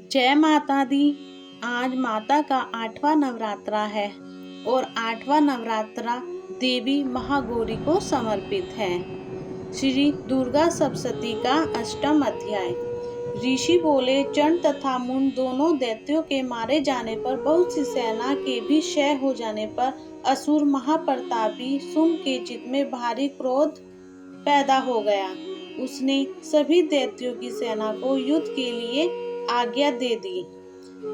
जय माता दी। आज माता का 8वां नवरात्रा है और 8वां नवरात्रा देवी महागौरी को समर्पित है। श्री दुर्गा सप्तशती का 8वां अध्याय। ऋषि बोले, चंड तथा मुंड दोनों दैत्यों के मारे जाने पर, बहुत सी सेना के भी क्षय हो जाने पर असुर महाप्रतापी शुंभ के चित्त में भारी क्रोध पैदा हो गया। उसने सभी दैत्यों की सेना को युद्ध के लिए आज्ञा दे दी।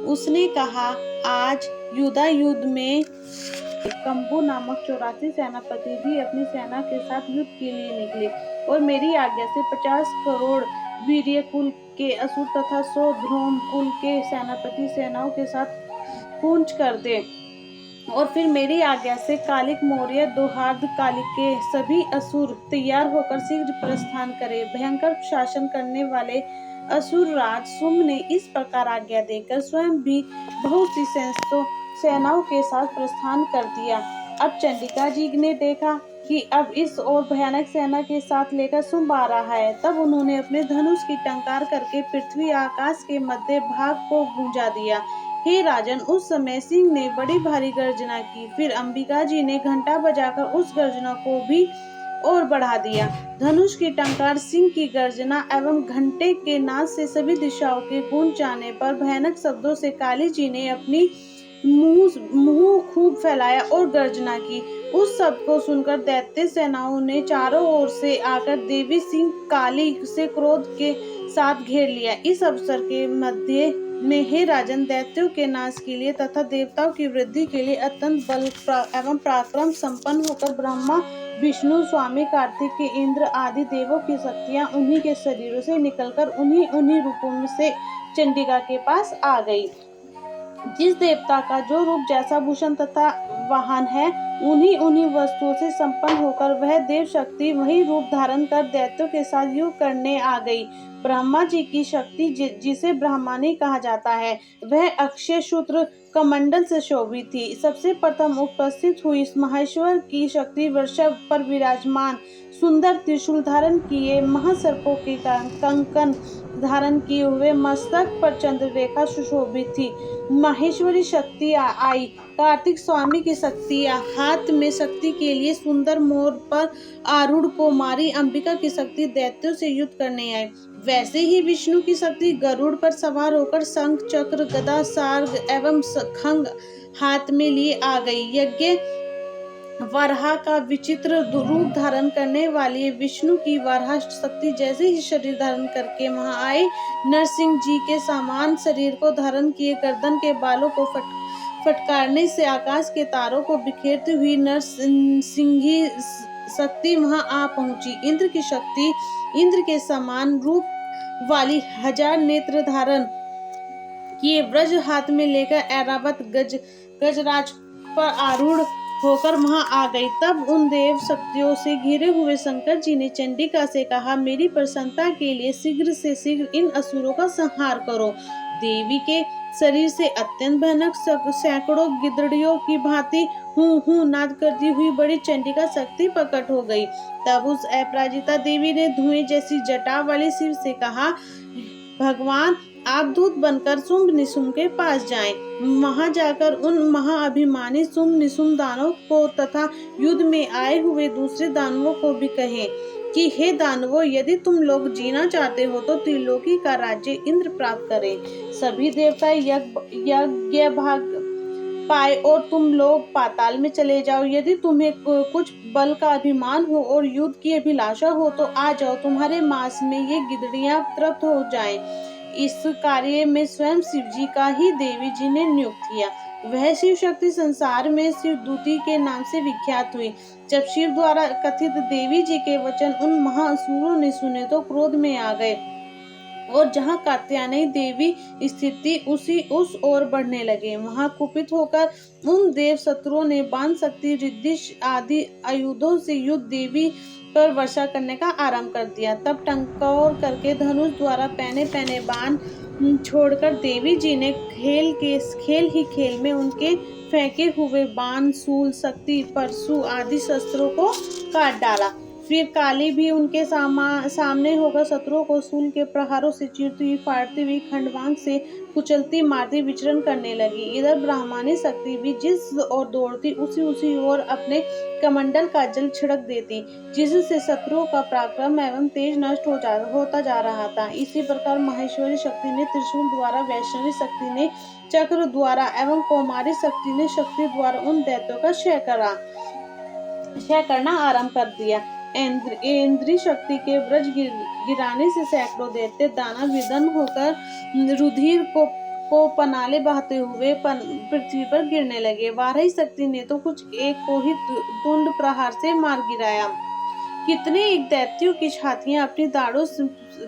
उसने कहा, आज युद्ध में कंबु नामक 84 सेनापति भी अपनी सेना के साथ युद्ध के लिए निकले और मेरी आज्ञा से 50 करोड़ वीर्य कुल के असुर तथा 100 ध्रुव कुल के सेनापति सेनाओं के साथ कूच कर दे। और फिर मेरी आज्ञा से कालिक मौर्य दोहार्द कालिक के सभी असुर तैयार होकर शीघ्र प्रस्थान करे। भयंकर शासन करने वाले असुर राज शुंभ ने इस प्रकार आज्ञा देकर स्वयं भी बहुत सी सेनाओं के साथ प्रस्थान कर दिया। अब चंडिका जी ने देखा कि अब इस और भयानक सेना के साथ लेकर शुंभ आ रहा है। तब उन्होंने अपने धनुष की टंकार करके पृथ्वी आकाश के मध्य भाग को गूंजा दिया। हे राजन, उस समय सिंह ने बड़ी भारी गर्जना की। फिर अंबिका जी ने घंटा बजाकर उस गर्जना को भी और बढ़ा दिया। धनुष की टंकार, सिंह की गर्जना एवं घंटे के नाद से सभी दिशाओं के गूंज जाने पर भयानक शब्दों से काली जी ने अपनी मुंह खूब फैलाया और गर्जना की। उस शब्द को सुनकर दैत्य सेनाओं ने चारों ओर से आकर देवी सिंह काली से क्रोध के साथ घेर लिया। इस अवसर के मध्य में, हे राजन, दैत्यों के नाश के लिए तथा देवताओं की वृद्धि के लिए अत्यंत बल एवं पराक्रम संपन्न होकर ब्रह्मा, विष्णु, स्वामी कार्तिक के इंद्र आदि देवों की शक्तियां उन्हीं के शरीरों से निकलकर उन्हीं रूपों में से चंडिका के पास आ गई। जिस देवता का जो रूप जैसा भूषण तथा वाहन है, उन्हीं वस्तुओं से संपन्न होकर वह देव शक्ति वही रूप धारण कर दैत्यों के साथ युद्ध करने आ गई। ब्रह्मा जी की शक्ति, जिसे ब्रह्मानी कहा जाता है, वह अक्षय सूत्र कमंडल से शोभित थी। सबसे प्रथम उपस्थित हुई इस महेश्वर की शक्ति वृषभ पर विराजमान सुंदर त्रिशूल धारण किए, महासर्पों के कंकन धारण किए हुए मस्तक पर चंद्ररेखा सुशोभित थी। माहेश्वरी शक्ति आई। कार्तिक स्वामी की शक्ति, हाथ में शक्ति के लिए सुंदर मोर पर आरूढ़ कुमारी अंबिका की शक्ति दैत्यों से युद्ध करने आई। वैसे ही विष्णु की शक्ति गरुड़ पर सवार होकर शंख, चक्र, गदा, सार्ग एवं खंग हाथ में लिए आ गई। यज्ञ वराह का विचित्र रूप धारण करने वाली विष्णु की वराह शक्ति जैसे ही शरीर धारण करके वहां आई, नरसिंह जी के समान शरीर को धारण किए गर्दन के बालों को फटकारने से आकाश के तारों को बिखेरती हुई नरसिंही शक्ति वहां आ पहुंची। इंद्र की शक्ति, इंद्र के समान रूप वाली 1000 नेत्र धारण किए वज्र हाथ में लेकर ऐरावत गजराज पर आरूढ़ होकर वहां आ गई। तब उन देव शक्तियों से घिरे हुए शंकर जी ने चंडिका से कहा, मेरी प्रसन्नता के लिए शीघ्र से शीघ्र इन असुरों का संहार करो। देवी के शरीर से अत्यंत भयानक सैकड़ों गिद्धड़ियों की भांति हूं नाद करती हुई बड़ी चंडिका शक्ति प्रकट हो गई। तब उस अपराजिता देवी ने धुएं जैसी जटा वाली शिव से कहा, भगवान, आप दूत बनकर शुंभ निशुंभ के पास जाएं। वहां जाकर उन महाअभिमानी शुंभ निशुंभ दानवों को तथा युद्ध में आए हुए दूसरे दानवों को भी कहें कि हे दानवों, यदि तुम लोग जीना चाहते हो तो त्रिलोकी का राज्य इंद्र प्राप्त करें। सभी देवता यज्ञ भाग पाए और तुम लोग पाताल में चले जाओ। यदि तुम्हें कुछ बल का अभिमान हो और युद्ध की अभिलाषा हो तो आ जाओ, तुम्हारे मांस में ये गिद्धड़ियां तृप्त हो जाएं। इस कार्य में स्वयं शिव जी का ही देवी जी ने नियुक्त किया। वह शिव शक्ति संसार में शिवदूती के नाम से विख्यात हुई। जब शिव द्वारा कथित देवी जी के वचन उन महाअसुरों ने सुने तो क्रोध में आ गए और जहाँ कात्यायनी देवी स्थित थी उस ओर बढ़ने लगे। वहां कुपित होकर उन देव शत्रुओं ने बाण शक्ति, रिद्धि आदि आयुधों से युद्ध देवी पर वर्षा करने का आरंभ कर दिया। तब टंकार करके धनुष द्वारा पहने बाण छोड़कर देवी जी ने खेल में उनके फेंके हुए बाण, शूल, शक्ति, परशु आदि शस्त्रों को काट डाला। फिर काली भी उनके सामने होकर शत्रुओं को शूल के प्रहारों से चीरती हुई, फाड़ती हुई, खंडवांग से कुचलती मारती विचरण करने लगी। इधर ब्राह्मणी शक्ति भी जिस ओर दौड़ती उसी ओर अपने कमंडल का जल छिड़क देती, जिससे शत्रुओं का पराक्रम एवं तेज नष्ट होता जा रहा था। इसी प्रकार माहेश्वरी शक्ति ने त्रिशूल द्वारा, वैष्णवी शक्ति ने चक्र द्वारा एवं कौमारी शक्ति ने शक्ति द्वारा उन दैत्यों का क्षय करना आरंभ कर दिया। इंद्री शक्ति के वज्र गिराने से सैकड़ों दैत्य दानव विदन होकर रुधिर को पनाले बहाते हुए पृथ्वी पर गिरने लगे। वाराही शक्ति ने तो कुछ एक को ही तुंड प्रहार से मार गिराया। कितने एक दैत्यों की छातियां अपनी दाढ़ों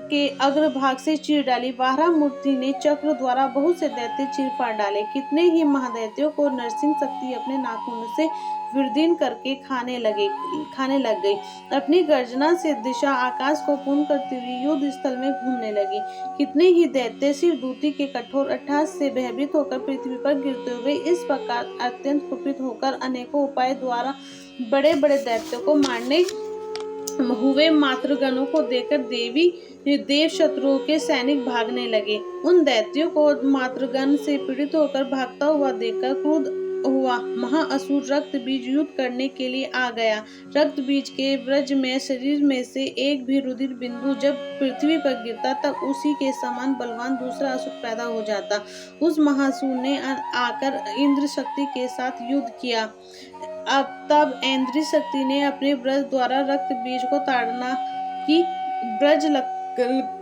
के अग्रभाग से चीर डाली। वाराह मूर्ति ने चक्र द्वारा बहुत से दैत्य चीर फाड़ डाले। कितने ही महादैत्यों को नरसिंह शक्ति अपने नाखून से विदीर्ण करके खाने लग गई। अपनी गर्जना से दिशा आकाश को पूर्ण करती हुई युद्ध स्थल में घूमने लगी। कितने ही दैत्य शिवदूती के कठोर अट्टहास से भयभीत होकर पृथ्वी पर गिरते हुए इस प्रकार अत्यंत कुपित होकर अनेकों उपाय द्वारा बड़े बड़े दैत्यों को मारने हुए मातृगणों को देखकर देव शत्रुओं के सैनिक भागने लगे। उन दैत्यों को मातृगण से पीड़ित होकर भागता हुआ देखकर क्रुद्ध हुआ महाअसुर रक्त बीज युद्ध करने के लिए आ गया। रक्त बीज के व्रज में शरीर में से एक भी रुधिर बिंदु जब पृथ्वी पर गिरता तब उसी के समान बलवान दूसरा असुर पैदा हो जाता। उस महाअसुर ने आकर इंद्र शक्ति के साथ युद्ध किया। तब इंद्री शक्ति ने अपने व्रज द्वारा रक्त बीज को ताड़ना की। व्रज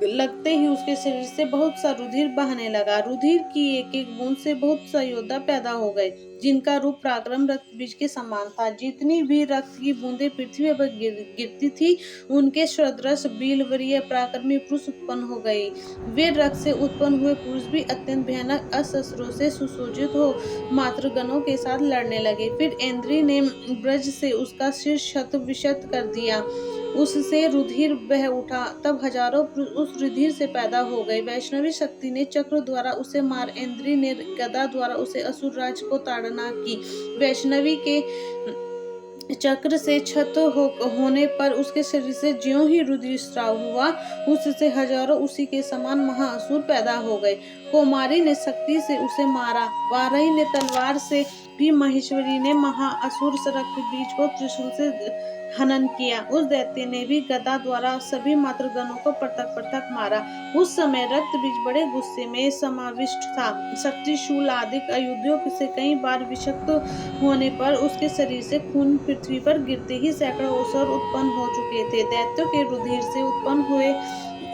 लगते ही उसके शरीर से बहुत सा रुधिर बहने लगा। रुधिर की एक एक बूंद से बहुत सा योद्धा पैदा हो गए, जिनका रूप पराक्रम रक्त बीज के समान था। जितनी भी रक्त की बूंदें पृथ्वी पर गिरती थी, उनके सदृश वीरवरीय पराक्रमी पुरुष उत्पन्न हो गए। वे रक्त से उत्पन्न हुए पुरुष भी अत्यंत भयानक अस्त्रों से सुसज्जित हो मातृगणों के साथ लड़ने लगे। फिर इंद्री ने ब्रज से उसका सिर शत विशत कर दिया। उससे रुधिर बह उठा। तब हजारों पुरुष उस रुधिर से पैदा हो गए। वैष्णवी शक्ति ने चक्र द्वारा उसे मार। इंद्री ने गदा द्वारा उसे असुर राज को ताड़ना की। वैष्णवी के चक्र से क्षत होने पर उसके शरीर से ज्यों ही रुधिर स्राव हुआ, उससे हजारों उसी के समान महाअसुर पैदा हो गए। कौमारी ने शक्ति से उसे मारा। वाराही ने तलवार से भी, महेश्वरी ने महाअसुर रक्त बीज को त्रिशूल से हनन किया। उस दैत्य ने भी गदा द्वारा सभी मातृगणों को पृथक मारा। उस समय रक्त बीज बड़े गुस्से में समाविष्ट था। शक्ति शूल आदि आयुधों से कई बार विषक्त होने पर उसके शरीर से खून पृथ्वी पर गिरते ही सैकड़ों असुर उत्पन्न हो चुके थे। दैत्यों के रुधिर से उत्पन्न हुए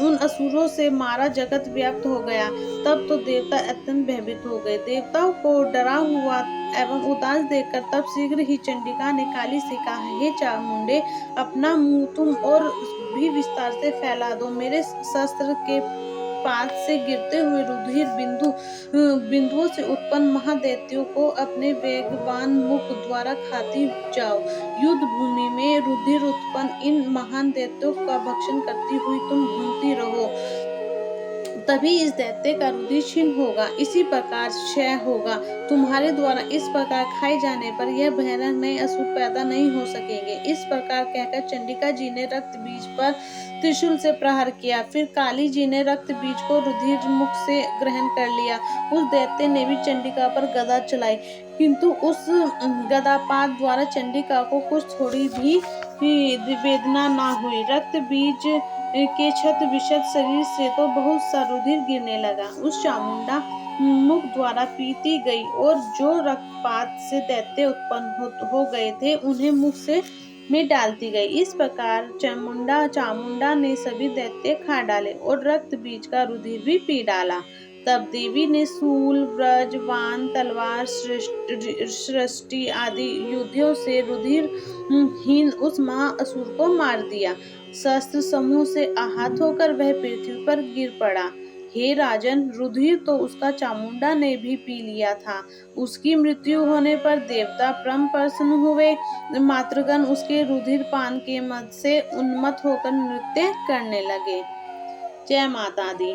उन असुरों से मारा जगत व्याप्त हो गया। तब तो देवता अत्यंत भयभीत हो गए। देवताओं को डरा हुआ एवं उदास देखकर तब शीघ्र ही चंडिका ने काली से कहा, हे चामुंडे, अपना मुंह तुम और भी विस्तार से फैला दो। मेरे शस्त्र के पात से गिरते हुए रुधिर बिंदुओं से उत्पन्न महादैत्यों को अपने वेगवान मुख द्वारा खाती जाओ। युद्ध भूमि में रुधिर उत्पन्न इन महान दैत्यों का भक्षण करती हुई तुम घूमती रहो, तभी इस दैत्य का रुधिर क्षीण होगा। इसी प्रकार क्षय होगा। तुम्हारे द्वारा इस प्रकार खाए जाने पर यह भयानक नए असुर पैदा नहीं हो सकेंगे। इस प्रकार कहकर चंडिका जी ने रक्त बीज पर त्रिशूल से प्रहार किया। फिर काली जी ने रक्त बीज को रुधिर मुख से ग्रहण कर लिया। उस दैत्य ने भी चंडिका पर गदा चलाई, किंतु उस गदापात द्वारा चंडिका को कुछ थोड़ी भी वेदना न हुई। रक्त बीज के क्षत विक्षत शरीर से तो बहुत सा रुधिर गिरने लगा। उस चामुंडा मुख द्वारा पीती गई और जो रक्तपात से दैत्य उत्पन्न हो गए थे उन्हें मुख से में डालती गई। इस प्रकार चामुंडा ने सभी दैत्य खा डाले और रक्त बीज का रुधिर भी पी डाला। तब देवी ने शूल, व्रज, वान, तलवार, सृष्टि आदि युद्धों से रुधिर हीन उस महाअसुर को मार दिया। शस्त्र समूह से आहत होकर वह पृथ्वी पर गिर पड़ा। हे राजन, रुधिर तो उसका चामुंडा ने भी पी लिया था। उसकी मृत्यु होने पर देवता परम प्रसन्न हुए। मातृगण उसके रुधिर पान के मद से उन्मत्त होकर नृत्य करने लगे। जय माता दी।